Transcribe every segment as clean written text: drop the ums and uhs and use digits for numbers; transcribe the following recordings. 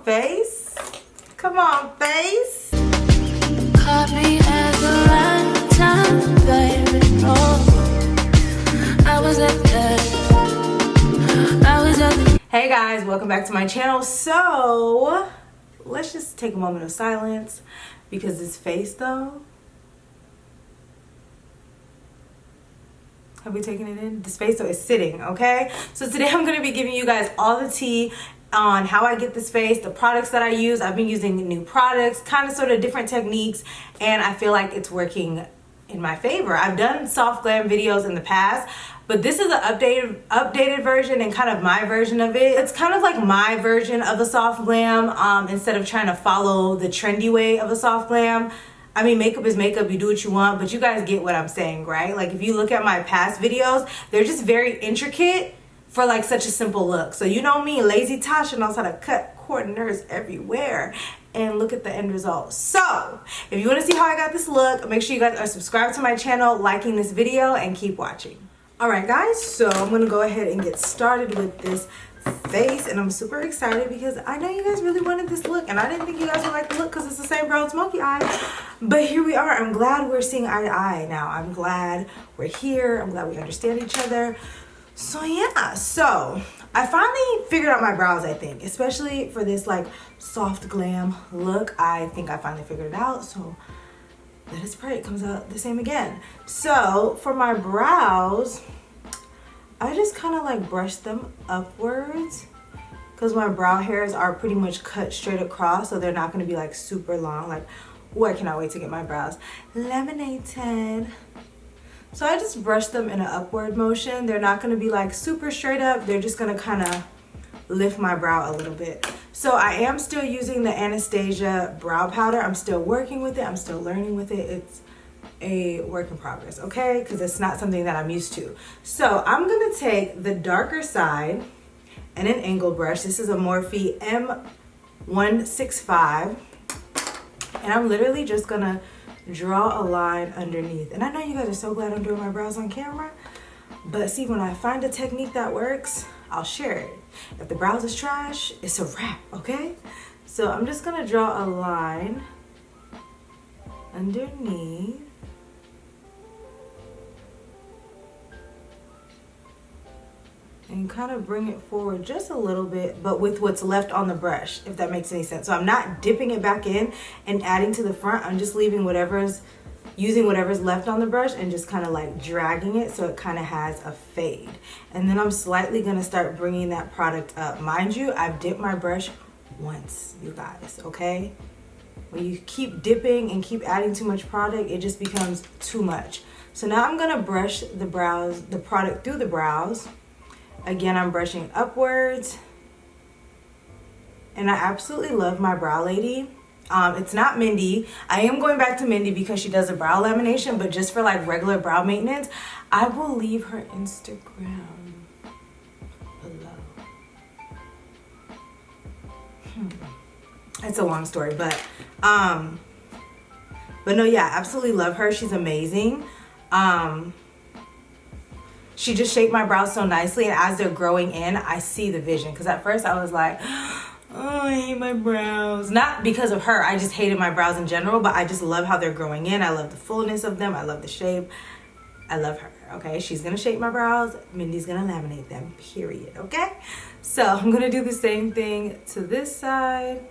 on, face. Come on, face. Caught me at the right time, baby. Oh, I was at the Hey guys, welcome back to my channel. So let's just take a moment of silence because this face though, have we taken it in? This face though is sitting, okay? So today I'm going to be giving you guys all the tea on how I get this face, the products that I use. I've been using new products, kind of sort of different techniques, and I feel like it's working in my favor. I've done soft glam videos in the past, but this is an updated version and kind of my version of it. It's kind of like my version of a soft glam, instead of trying to follow the trendy way of a soft glam. I mean, makeup is makeup, you do what you want, but you guys get what I'm saying, right? Like if you look at my past videos, they're just very intricate for like such a simple look. So you know me, lazy Tasha knows how to cut corners everywhere. And look at the end result. So if you want to see how I got this look, make sure you guys are subscribed to my channel, liking this video, and keep watching. Alright guys, so I'm going to go ahead and get started with this face, and I'm super excited because I know you guys really wanted this look, and I didn't think you guys would like the look because it's the same brown smoky eye, but here we are. I'm glad we're seeing eye to eye now. I'm glad we're here. I'm glad we understand each other. So yeah, so I finally figured out my brows, I think, especially for this like soft glam look. I think I finally figured it out, so let us pray it comes out the same again. So for my brows, I just kind of like brush them upwards because my brow hairs are pretty much cut straight across, so they're not going to be like super long. Like, oh, I cannot wait to get my brows laminated. So I just brush them in an upward motion. They're not going to be like super straight up. They're just going to kind of lift my brow a little bit. So I am still using the Anastasia brow powder. I'm still working with it. I'm still learning with it. It's a work in progress, okay? Because it's not something that I'm used to. So I'm going to take the darker side and an angle brush. This is a Morphe M165. And I'm literally just going to draw a line underneath. And I know you guys are so glad I'm doing my brows on camera, but see, when I find a technique that works, I'll share it. If the brows is trash, it's a wrap, okay? So I'm just gonna draw a line underneath. And kind of bring it forward just a little bit, but with what's left on the brush, if that makes any sense. So I'm not dipping it back in and adding to the front. I'm just leaving using whatever's left on the brush and just kind of like dragging it so it kind of has a fade. And then I'm slightly gonna start bringing that product up. Mind you, I've dipped my brush once, you guys, okay? When you keep dipping and keep adding too much product, it just becomes too much. So now I'm gonna brush the product through the brows. Again, I'm brushing upwards, and I absolutely love my brow lady. It's not Mindy. I am going back to Mindy because she does a brow lamination, but just for like regular brow maintenance, I will leave her Instagram below. It's a long story, but no, yeah, absolutely love her. She's amazing. She just shaped my brows so nicely, and as they're growing in, I see the vision. Because at first I was like, oh, I hate my brows. Not because of her, I just hated my brows in general, but I just love how they're growing in. I love the fullness of them. I love the shape. I love her, okay? She's gonna shape my brows. Mindy's gonna laminate them, period, okay? So I'm gonna do the same thing to this side.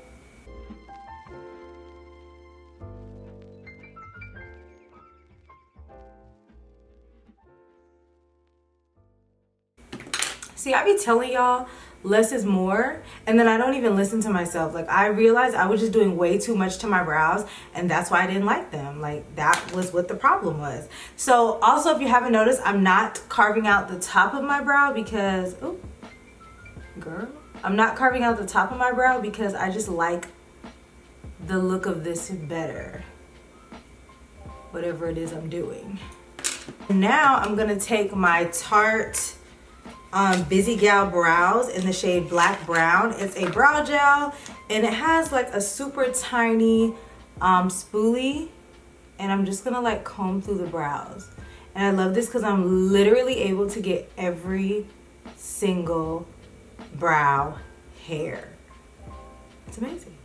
See, I be telling y'all less is more, and then I don't even listen to myself. Like, I realized I was just doing way too much to my brows, and that's why I didn't like them. Like, that was what the problem was. So also, if you haven't noticed, I'm not carving out the top of my brow because, oh, girl, I'm not carving out the top of my brow because I just like the look of this better, whatever it is I'm doing. Now I'm gonna take my Tarte Busy Gal Brows in the shade Black Brown. It's a brow gel, and it has like a super tiny spoolie, and I'm just gonna like comb through the brows. And I love this because I'm literally able to get every single brow hair. It's amazing.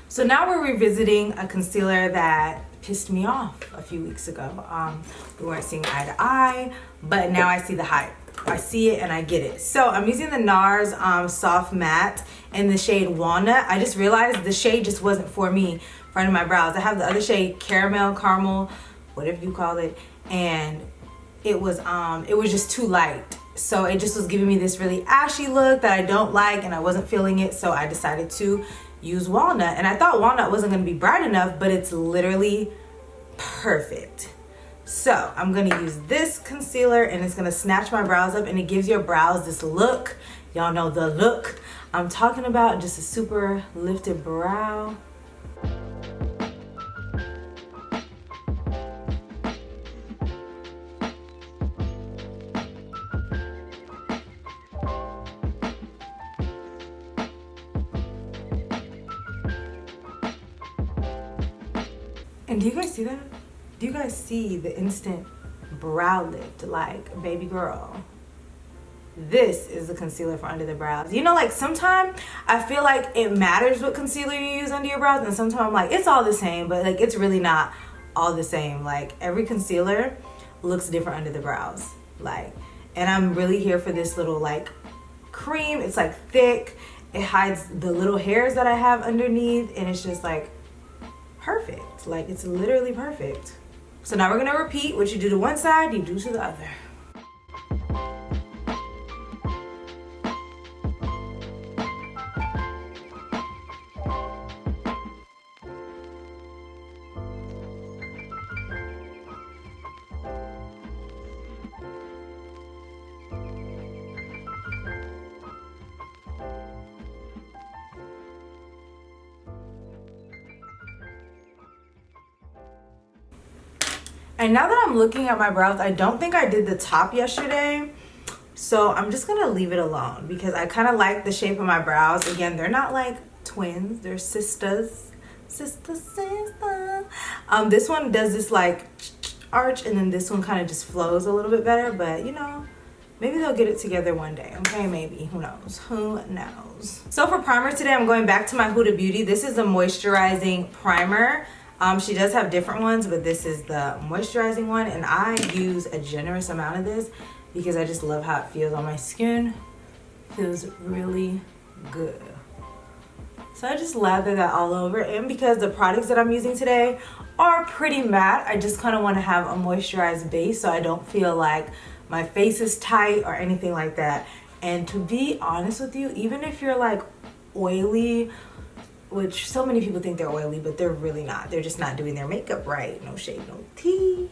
So now we're revisiting a concealer that pissed me off a few weeks ago. We weren't seeing eye to eye, but now I see the hype. I see it and I get it. So I'm using the Nars Soft Matte in the shade Walnut. I just realized the shade just wasn't for me for under my brows. I have the other shade Caramel, whatever you call it, and it was just too light. So it just was giving me this really ashy look that I don't like, and I wasn't feeling it. So I decided to use Walnut, and I thought Walnut wasn't going to be bright enough, but it's literally perfect. So I'm going to use this concealer, and it's going to snatch my brows up, and it gives your brows this look. Y'all know the look I'm talking about, just a super lifted brow. And do you guys see that? Do you guys see the instant brow lift? Like, baby girl, this is the concealer for under the brows. You know, like sometimes I feel like it matters what concealer you use under your brows, and sometimes I'm like, it's all the same, but like it's really not all the same. Like every concealer looks different under the brows. Like, and I'm really here for this little like cream. It's like thick. It hides the little hairs that I have underneath, and it's just like perfect. Like it's literally perfect. So now we're gonna repeat what you do to one side, you do to the other. And now that I'm looking at my brows, I don't think I did the top yesterday. So I'm just gonna leave it alone because I kind of like the shape of my brows. Again, they're not like twins, they're sisters. Sister. This one does this like arch, and then this one kind of just flows a little bit better, but you know, maybe they'll get it together one day, okay? Maybe, who knows? Who knows? So for primer today, I'm going back to my Huda Beauty. This is a moisturizing primer. She does have different ones, but this is the moisturizing one, and I use a generous amount of this because I just love how it feels on my skin. Feels really good. So I just lather that all over, and because the products that I'm using today are pretty matte, I just kind of want to have a moisturized base so I don't feel like my face is tight or anything like that. And to be honest with you, even if you're like oily, which so many people think they're oily, but they're really not. They're just not doing their makeup right. No shade, no tea.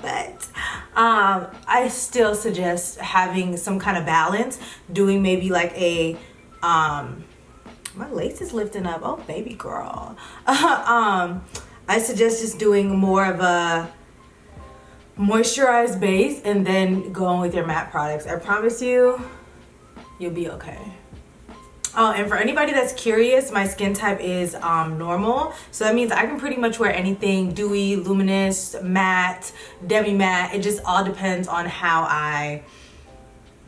But I still suggest having some kind of balance. Doing maybe like a, my lace is lifting up. Oh, baby girl. I suggest just doing more of a moisturized base and then going with your matte products. I promise you, you'll be okay. Oh, and for anybody that's curious, my skin type is normal. So that means I can pretty much wear anything dewy, luminous, matte, demi-matte. It just all depends on how I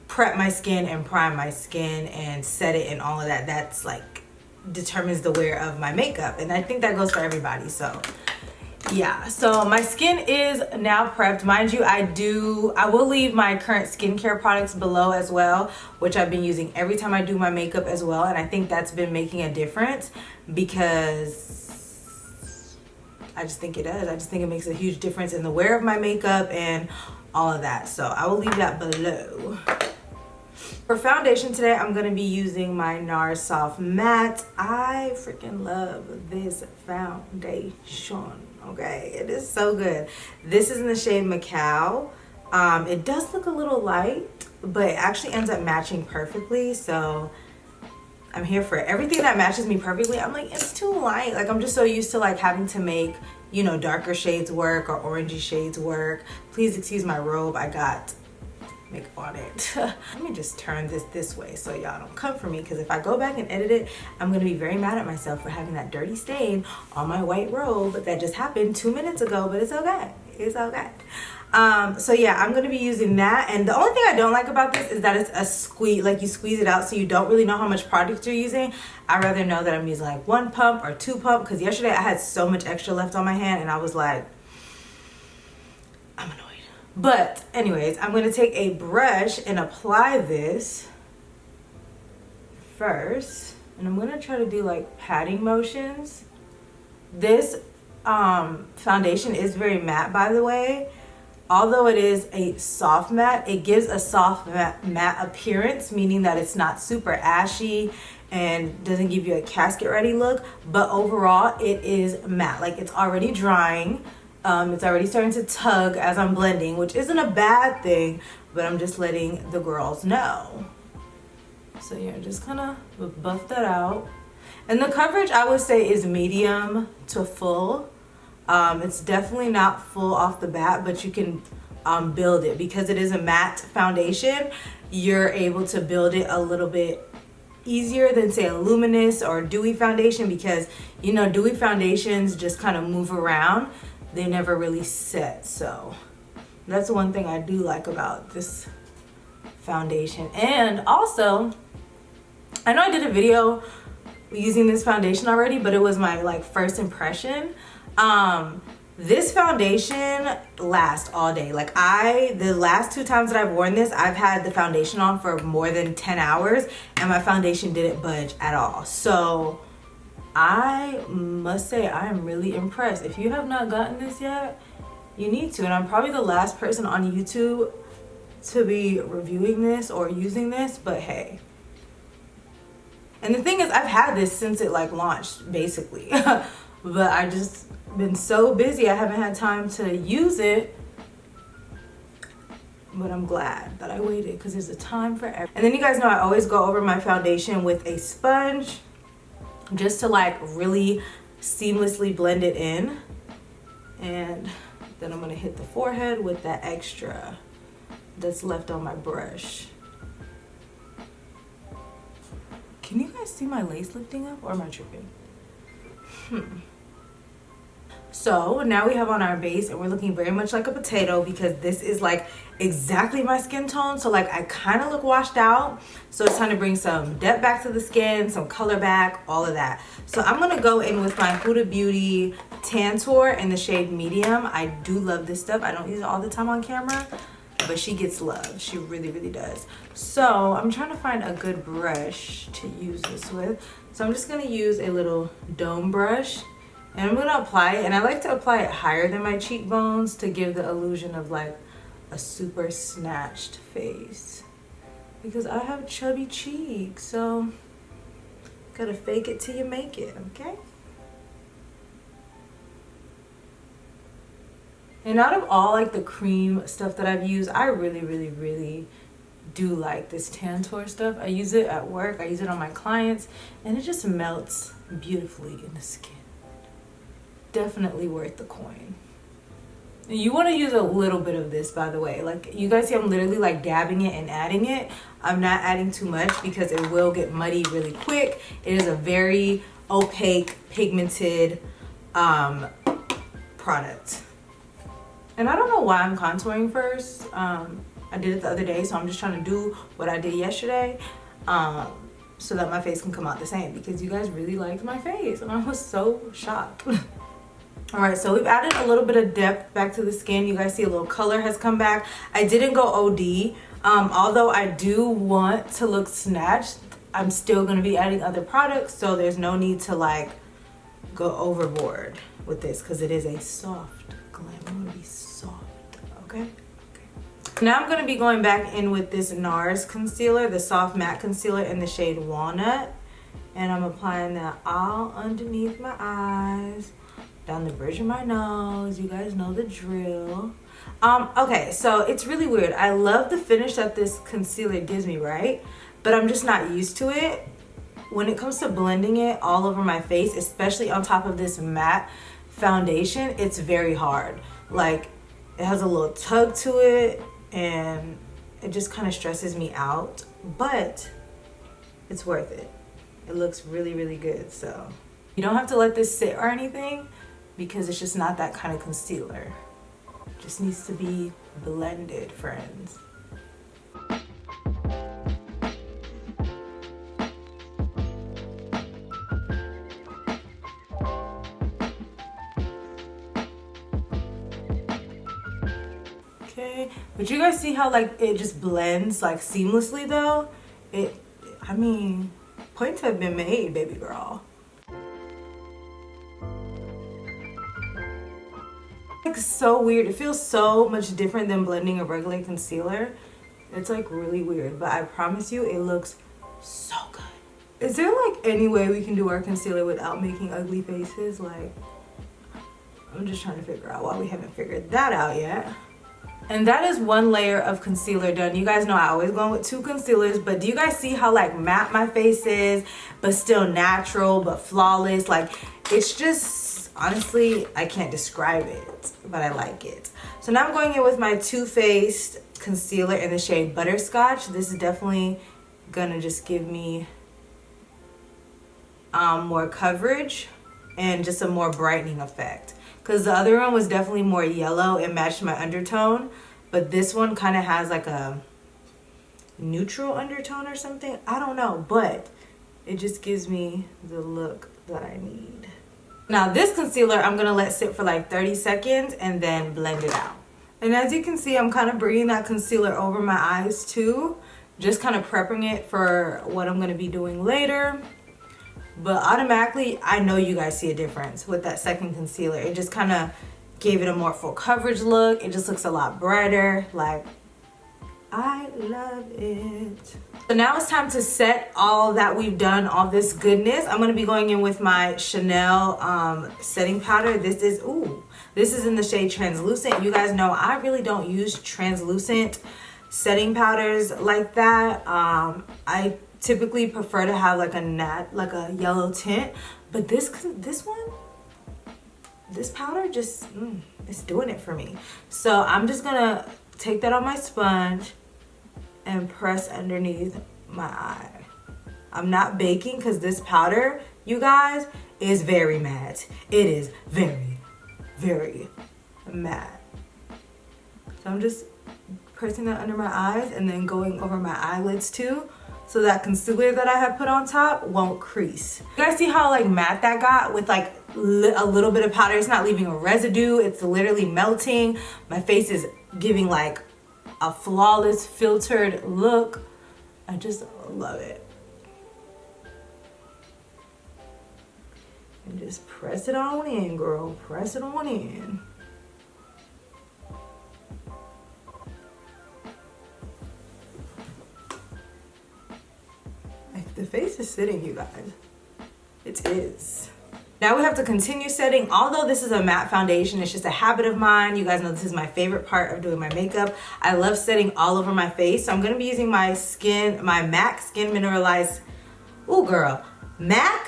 prep my skin and prime my skin and set it and all of that. That's like determines the wear of my makeup. And I think that goes for everybody. So yeah, so my skin is now prepped. Mind you, I will leave my current skincare products below as well, which I've been using every time I do my makeup as well. And I think that's been making a difference because I just think it does. I just think it makes a huge difference in the wear of my makeup and all of that. So I will leave that below. For foundation today, I'm going to be using my Nars Soft Matte. I freaking love this foundation. Okay, it is so good. This is in the shade Macao. It does look a little light, but it actually ends up matching perfectly. So I'm here for it. Everything that matches me perfectly, I'm like, it's too light. Like I'm just so used to like having to make, you know, darker shades work or orangey shades work. Please excuse my robe. I got makeup on it. Let me just turn this way so y'all don't come for me, because if I go back and edit it, I'm gonna be very mad at myself for having that dirty stain on my white robe that just happened 2 minutes ago, but it's okay. It's okay. So yeah, I'm gonna be using that. And the only thing I don't like about this is that it's a squeeze, like you squeeze it out so you don't really know how much product you're using. I'd rather know that I'm using like 1 pump or 2 pump, because yesterday I had so much extra left on my hand and I was like, I'm annoyed. But anyways, I'm gonna take a brush and apply this first, and I'm gonna try to do like patting motions. This foundation is very matte, by the way. Although it is a soft matte, it gives a soft matte appearance, meaning that it's not super ashy and doesn't give you a casket ready look. But overall, it is matte. Like, it's already drying. It's already starting to tug as I'm blending, which isn't a bad thing, but I'm just letting the girls know. So yeah, just kind of buff that out. And the coverage, I would say, is medium to full. It's definitely not full off the bat, but you can build it. Because it is a matte foundation, you're able to build it a little bit easier than, say, a luminous or dewy foundation, because, you know, dewy foundations just kind of move around. They never really set. So that's one thing I do like about this foundation. And also, I know I did a video using this foundation already, but it was my like first impression. This foundation lasts all day. Like, the last 2 times that I've worn this, I've had the foundation on for more than 10 hours and my foundation didn't budge at all. So I must say I am really impressed. If you have not gotten this yet, you need to. And I'm probably the last person on YouTube to be reviewing this or using this, but hey. And the thing is, I've had this since it like launched, basically. But I just been so busy, I haven't had time to use it. But I'm glad that I waited, because there's a time for everything. And then you guys know I always go over my foundation with a sponge, just to like really seamlessly blend it in. And then I'm gonna hit the forehead with that extra that's left on my brush. Can you guys see my lace lifting up, or am I tripping? So now we have on our base, and we're looking very much like a potato, because this is like exactly my skin tone. So like I kind of look washed out. So it's time to bring some depth back to the skin, some color back, all of that. So I'm gonna go in with my Huda Beauty Tantour in the shade medium. I do love this stuff. I don't use it all the time on camera, but she gets love. She really, really does. So I'm trying to find a good brush to use this with. So I'm just gonna use a little dome brush, and I'm gonna apply it. And I like to apply it higher than my cheekbones to give the illusion of like a super snatched face, because I have chubby cheeks. So gotta fake it till you make it, okay? And out of all like the cream stuff that I've used, I really, really, really do like this Tantour stuff. I use it at work, I use it on my clients, and it just melts beautifully in the skin. Definitely worth the coin. And you want to use a little bit of this, by the way. Like, you guys see I'm literally like dabbing it and adding it. I'm not adding too much because it will get muddy really quick. It is a very opaque, pigmented product. And I don't know why I'm contouring first. I did it the other day, so I'm just trying to do what I did yesterday, so that my face can come out the same, because you guys really liked my face and I was so shocked. All right, so we've added a little bit of depth back to the skin. You guys see a little color has come back. I didn't go OD. Although I do want to look snatched, I'm still gonna be adding other products, so there's no need to like go overboard with this, because it is a soft glam. I'm gonna be soft, okay? Now I'm going to be going back in with this Nars Concealer, the soft matte concealer in the shade Walnut. And I'm applying that all underneath my eyes, down the bridge of my nose. You guys know the drill. Okay, so it's really weird. I love the finish that this concealer gives me, right? But I'm just not used to it. When it comes to blending it all over my face, especially on top of this matte foundation, it's very hard. Like, it has a little tug to it, and it just kind of stresses me out, but it's worth it. It looks really, really good. So you don't have to let this sit or anything, because it's just not that kind of concealer. just needs to be blended, friends. Okay, but you guys see how like it just blends like seamlessly though? I mean, points have been made, baby girl. It's so weird. It feels so much different than blending a regular concealer. It's like really weird, but I promise you it looks so good. Is there like any way we can do our concealer without making ugly faces? Like, I'm just trying to figure out why we haven't figured that out yet. And that is one layer of concealer done. You guys know I always go with 2 concealers, but do you guys see how like matte my face is, but still natural, but flawless? Like, it's just, honestly, I can't describe it, but I like it. So now I'm going in with my Too Faced concealer in the shade Butterscotch. This is definitely gonna just give me more coverage and just a more brightening effect. Because the other one was definitely more yellow and matched my undertone. But this one kind of has like a neutral undertone or something. I don't know. But it just gives me the look that I need. Now this concealer I'm going to let sit for like 30 seconds and then blend it out. And as you can see, I'm kind of bringing that concealer over my eyes too. Just kind of prepping it for what I'm going to be doing later. But automatically, I know you guys see a difference with that second concealer. It just kind of gave it a more full coverage look. It just looks a lot brighter. Like, I love it. So now it's time to set all that we've done, all this goodness. I'm going to be going in with my Chanel setting powder. This is in the shade Translucent. You guys know I really don't use translucent setting powders like that. I typically prefer to have like a yellow tint, but this powder just it's doing it for me. So I'm just gonna take that on my sponge and press underneath my eye. I'm not baking because this powder, you guys, is very matte. It is very, very matte. So I'm just pressing that under my eyes and then going over my eyelids too, so that concealer that I have put on top won't crease. You guys see how like matte that got with like a little bit of powder? It's not leaving a residue, it's literally melting. My face is giving like a flawless filtered look. I just love it. And just press it on in, girl. Press it on in. The face is sitting, you guys. It is. Now we have to continue setting. Although this is a matte foundation, it's just a habit of mine. You guys know this is my favorite part of doing my makeup. I love setting all over my face. So I'm going to be using my MAC Skin Mineralized, MAC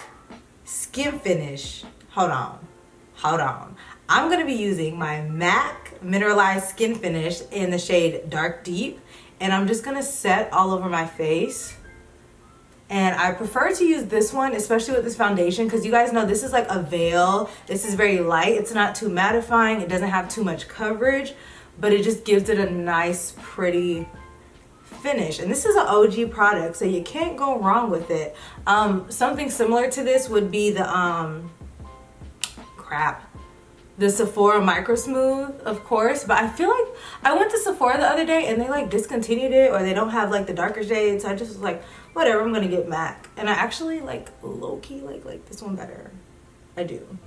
Skin Finish. Hold on. I'm going to be using my MAC Mineralized Skin Finish in the shade Dark Deep. And I'm just going to set all over my face. And I prefer to use this one, especially with this foundation, because you guys know this is like a veil. This is very light. It's not too mattifying. It doesn't have too much coverage, but it just gives it a nice, pretty finish. And this is an OG product, so you can't go wrong with it. Something similar to this would be the Sephora Micro Smooth, of course. But I feel like I went to Sephora the other day and they like discontinued it, or they don't have like the darker shades. So I just was like, whatever, I'm gonna get MAC. And I actually like low-key like this one better. I do.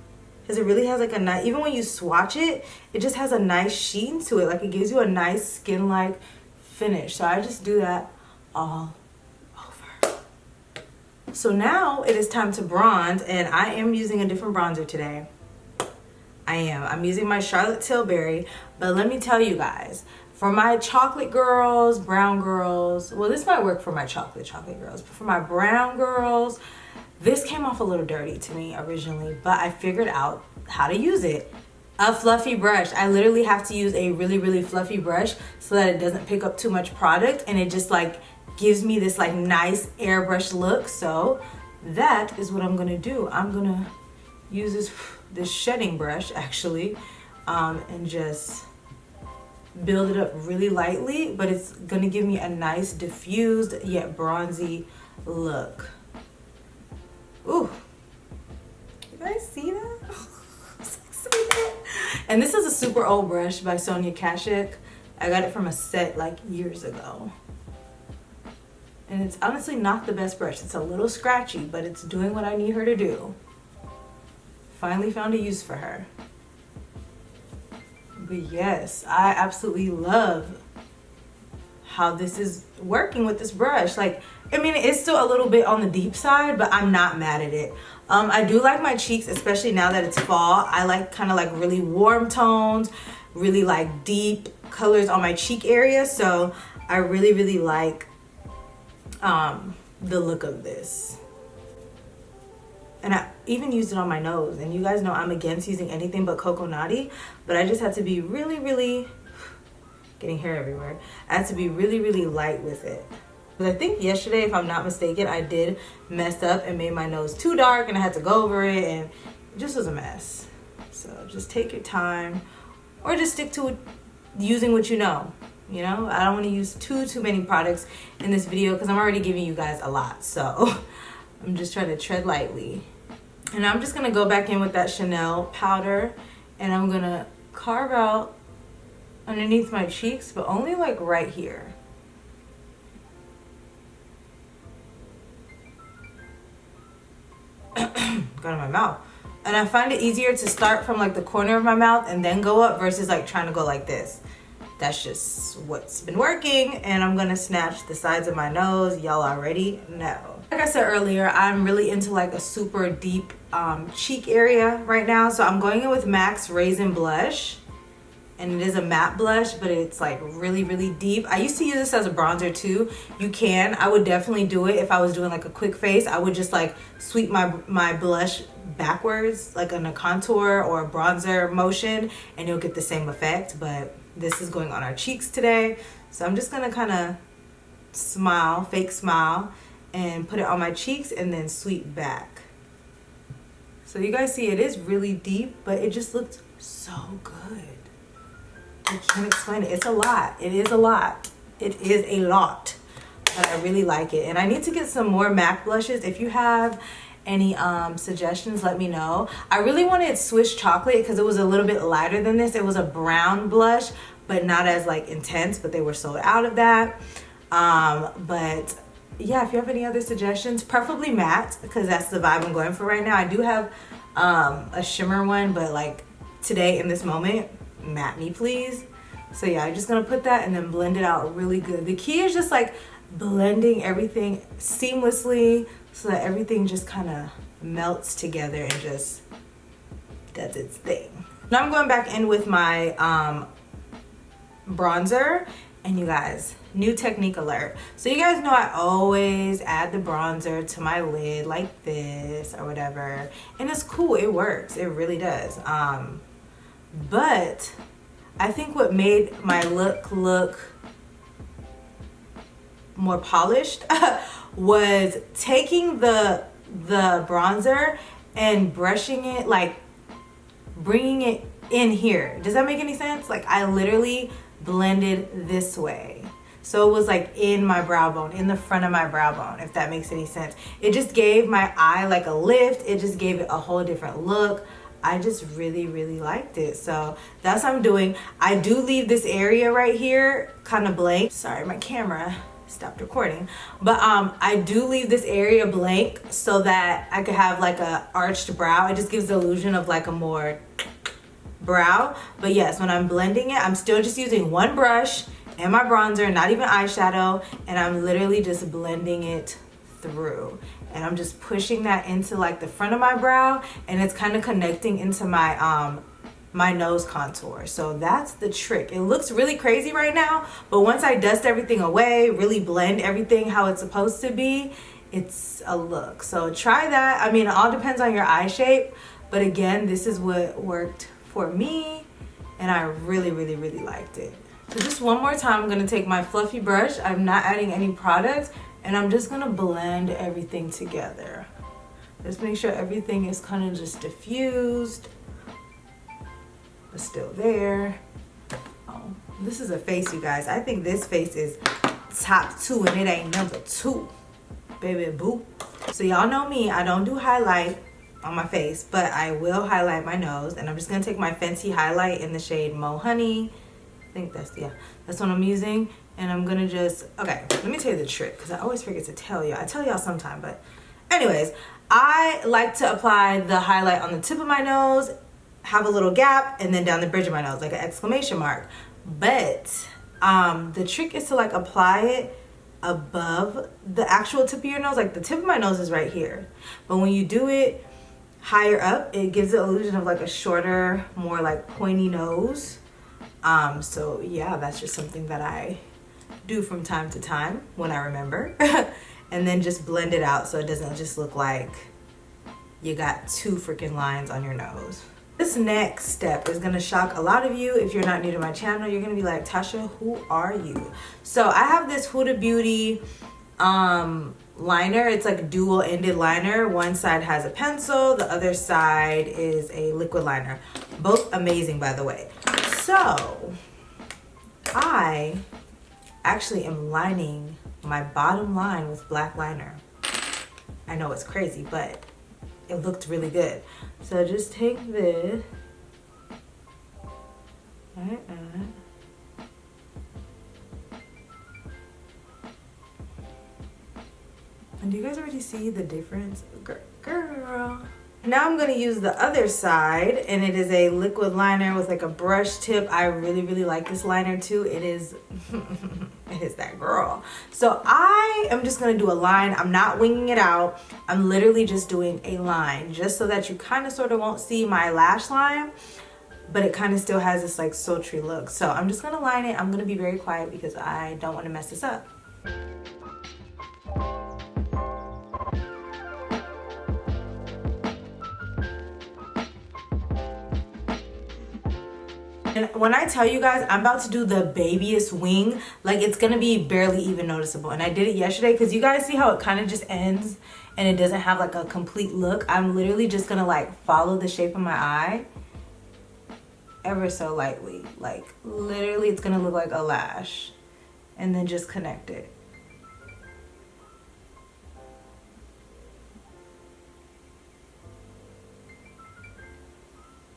Because it really has like a nice, even when you swatch it, it just has a nice sheen to it. Like it gives you a nice skin-like finish. So I just do that all over. So now it is time to bronze, and I am using a different bronzer today. I'm using my Charlotte Tilbury, but let me tell you guys, for my chocolate girls, brown girls, well, this might work for my chocolate girls, but for my brown girls, this came off a little dirty to me originally, but I figured out how to use it. A fluffy brush. I literally have to use a really, really fluffy brush so that it doesn't pick up too much product, and it just like gives me this like nice airbrush look. So that is what I'm gonna do. I'm gonna use this shedding brush actually, and just build it up really lightly, but it's gonna give me a nice diffused yet bronzy look. Ooh, you guys see that? So excited. And this is a super old brush by Sonia Kashuk. I got it from a set like years ago. And it's honestly not the best brush. It's a little scratchy, but it's doing what I need her to do. Finally found a use for her. But yes, I absolutely love how this is working with this brush. Like, I mean, it's still a little bit on the deep side, but I'm not mad at it. I do like my cheeks, especially now that it's fall. I like kind of like really warm tones, really like deep colors on my cheek area. So I really, really like the look of this. And I even used it on my nose. And you guys know I'm against using anything but coconutty, but I just had to be really, really, getting hair everywhere. I had to be really, really light with it. But I think yesterday, if I'm not mistaken, I did mess up and made my nose too dark and I had to go over it and it just was a mess. So just take your time or just stick to using what you know. You know, I don't want to use too many products in this video because I'm already giving you guys a lot. So I'm just trying to tread lightly. And I'm just going to go back in with that Chanel powder and I'm going to carve out underneath my cheeks, but only like right here. Got in my mouth. And I find it easier to start from like the corner of my mouth and then go up versus like trying to go like this. That's just what's been working. And I'm gonna snatch the sides of my nose. Y'all already know. Like I said earlier, I'm really into like a super deep cheek area right now. So I'm going in with MAC's Raisin Blush. And it is a matte blush, but it's like really, really deep. I used to use this as a bronzer too. You can. I would definitely do it if I was doing like a quick face. I would just like sweep my blush backwards, like in a contour or a bronzer motion, and you'll get the same effect. But this is going on our cheeks today. So I'm just gonna kind of smile, fake smile, and put it on my cheeks and then sweep back. So you guys see it is really deep, but it just looked so good. I can't explain it. It's a lot. It is a lot. It is a lot. But I really like it. And I need to get some more MAC blushes. If you have any suggestions, let me know. I really wanted Swiss Chocolate because it was a little bit lighter than this. It was a brown blush, but not as like intense, but they were sold out of that. But yeah, if you have any other suggestions, preferably matte because that's the vibe I'm going for right now. I do have a shimmer one, but like today in this moment, matte me please. So yeah, I'm just gonna put that and then blend it out really good. The key is just like blending everything seamlessly so that everything just kind of melts together and just does its thing. Now I'm going back in with my bronzer, and you guys, new technique alert. So you guys know I always add the bronzer to my lid like this or whatever, and it's cool, it works, it really does. But I think what made my look more polished was taking the bronzer and brushing it, like bringing it in here. Does that make any sense? Like I literally blended this way. So it was like in my brow bone, in the front of my brow bone, if that makes any sense. It just gave my eye like a lift. It just gave it a whole different look. I just really, really liked it. So that's what I'm doing. I do leave this area right here kind of blank. Sorry, my camera stopped recording. But I do leave this area blank so that I could have like a arched brow. It just gives the illusion of like a more brow. But yes, when I'm blending it, I'm still just using one brush and my bronzer, not even eyeshadow. And I'm literally just blending it through. And I'm just pushing that into like the front of my brow, and it's kind of connecting into my my nose contour. So that's the trick. It looks really crazy right now, but once I dust everything away, really blend everything how it's supposed to be, it's a look. So try that. I mean, it all depends on your eye shape, but again, this is what worked for me, and I really, really, really liked it. So just one more time, I'm gonna take my fluffy brush. I'm not adding any products. And I'm just gonna blend everything together. Just make sure everything is kind of just diffused, but still there. Oh, This is a face, you guys. I think this face is top 2 and it ain't number 2. Baby boo. So y'all know me, I don't do highlight on my face, but I will highlight my nose. And I'm just gonna take my Fenty highlight in the shade Mo Honey. I think that's, yeah, that's what I'm using. And I'm gonna just, okay, let me tell you the trick, because I always forget to tell you. I tell y'all sometime, but anyways, I like to apply the highlight on the tip of my nose, have a little gap, and then down the bridge of my nose, like an exclamation mark. But the trick is to like apply it above the actual tip of your nose. Like the tip of my nose is right here, but when you do it higher up, it gives the illusion of like a shorter, more like pointy nose. So yeah, that's just something that I do from time to time when I remember. And then just blend it out so it doesn't just look like you got 2 freaking lines on your nose. This next step is gonna shock a lot of you. If you're not new to my channel, you're gonna be like, Tasha, who are you? So I have this Huda Beauty liner. It's like a dual-ended liner. One side has a pencil, the other side is a liquid liner. Both amazing, by the way. So I actually am lining my bottom line with black liner. I know it's crazy, but it looked really good. So just take this, and do you guys already see the difference? Girl. Now I'm gonna use the other side, and it is a liquid liner with like a brush tip. I really, really like this liner too. It is, it is that girl. So I am just gonna do a line. I'm not winging it out. I'm literally just doing a line, just so that you kind of sort of won't see my lash line, but it kind of still has this like sultry look. So I'm just gonna line it. I'm gonna be very quiet because I don't want to mess this up. And when I tell you guys, I'm about to do the babyest wing, like it's gonna be barely even noticeable. And I did it yesterday because you guys see how it kind of just ends and it doesn't have like a complete look. I'm literally just gonna like follow the shape of my eye ever so lightly. Like literally it's gonna look like a lash, and then just connect it.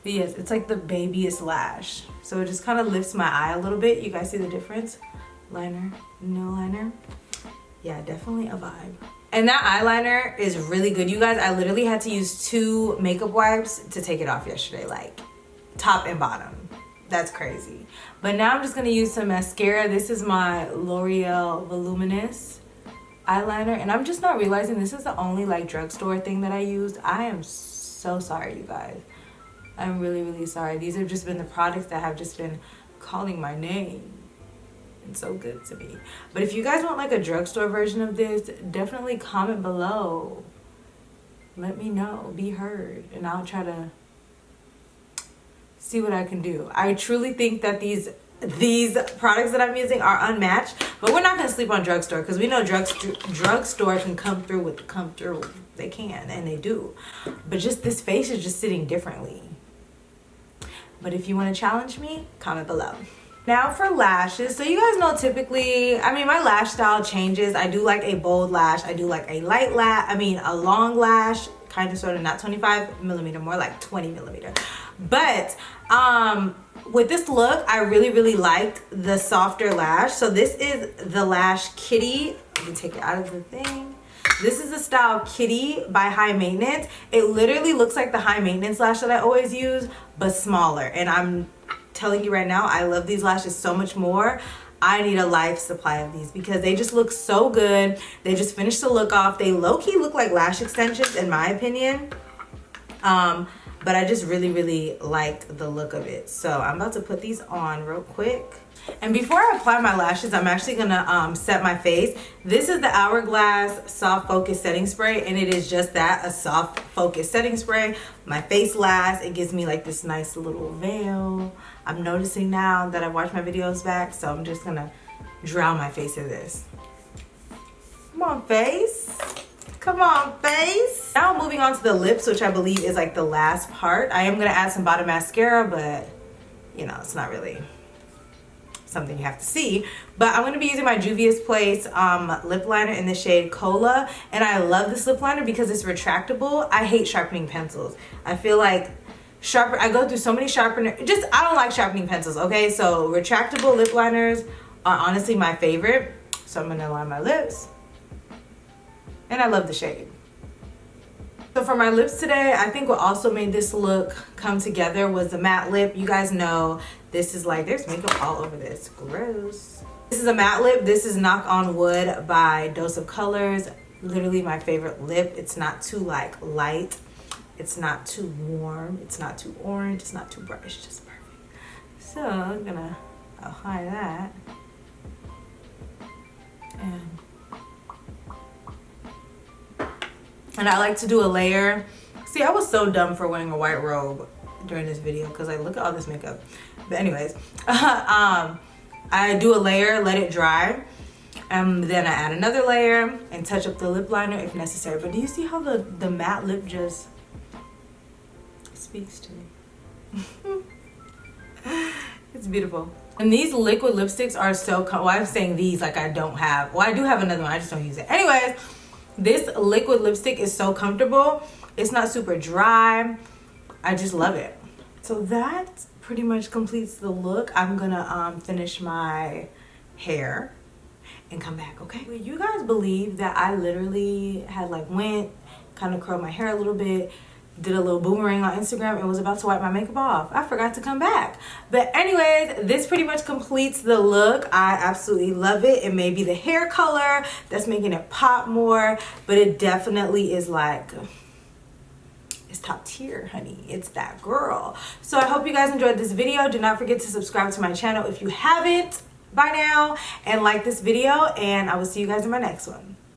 But yes, it's like the babyest lash. So it just kind of lifts my eye a little bit. You guys see the difference? Liner, no liner. Yeah, definitely a vibe. And that eyeliner is really good, you guys. I literally had to use 2 makeup wipes to take it off yesterday, like top and bottom. That's crazy. But now I'm just gonna use some mascara. This is my L'Oreal Voluminous eyeliner, and I'm just not realizing this is the only like drugstore thing that I used. I am so sorry, you guys. I'm really, really sorry. These have just been the products that have just been calling my name. It's so good to me. But if you guys want like a drugstore version of this, definitely comment below. Let me know, be heard, and I'll try to see what I can do. I truly think that these products that I'm using are unmatched, but we're not gonna sleep on drugstore because we know drugstore can come through. They can, and they do. But just this face is just sitting differently. But if you want to challenge me, comment below. Now for lashes. So you guys know typically, I mean, my lash style changes. I do like a bold lash. I do like a light lash. I mean, a long lash, kind of sort of not 25 millimeter, more like 20 millimeter. But with this look, I really, really liked the softer lash. So this is the Lash Kitty. Let me take it out of the thing. This is the style Kitty by High Maintenance. It literally looks like the High Maintenance lash that I always use, but smaller. And I'm telling you right now, I love these lashes so much more. I need a life supply of these because they just look so good. They just finish the look off. They low-key look like lash extensions in my opinion. But I just really, really like the look of it. So I'm about to put these on real quick. And before I apply my lashes, I'm actually gonna set my face. This is the Hourglass Soft Focus Setting Spray, and it is just that, a soft focus setting spray. My face lasts. It gives me like this nice little veil. I'm noticing now that I've watched my videos back, so I'm just gonna drown my face in this. Come on, face. Come on, face. Now moving on to the lips, which I believe is like the last part. I am gonna add some bottom mascara, but you know, it's not really something you have to see. But I'm going to be using my Juvia's Place lip liner in the shade Cola. And I love this lip liner because it's retractable. I hate sharpening pencils. I feel like I go through so many sharpener, I don't like sharpening pencils, okay? So retractable lip liners are honestly my favorite. So I'm going to line my lips. And I love the shade. So for my lips today, I think what also made this look come together was the matte lip. You guys know this is like, there's makeup all over this. Gross. This is a matte lip. This is Knock on Wood by Dose of Colors. Literally my favorite lip. It's not too like light. It's not too warm. It's not too orange. It's not too bright. It's just perfect. So I'm gonna apply that. And I like to do a layer. See, I was so dumb for wearing a white robe during this video because like, look at all this makeup. But anyways, I do a layer, let it dry, and then I add another layer and touch up the lip liner if necessary. But do you see how the matte lip just speaks to me? It's beautiful. And these liquid lipsticks are so, well, I'm saying these like I don't have, well, I do have another one, I just don't use it. Anyways, this liquid lipstick is so comfortable. It's not super dry. I just love it. So that pretty much completes the look. I'm gonna finish my hair and come back, okay? Will you guys believe that I literally had like went, kind of curled my hair a little bit, did a little boomerang on Instagram and was about to wipe my makeup off. I forgot to come back. But anyways, this pretty much completes the look. I absolutely love it. It may be the hair color that's making it pop more, but it definitely is like, it's top tier, honey. It's that girl. So I hope you guys enjoyed this video. Do not forget to subscribe to my channel if you haven't by now, and like this video, and I will see you guys in my next one.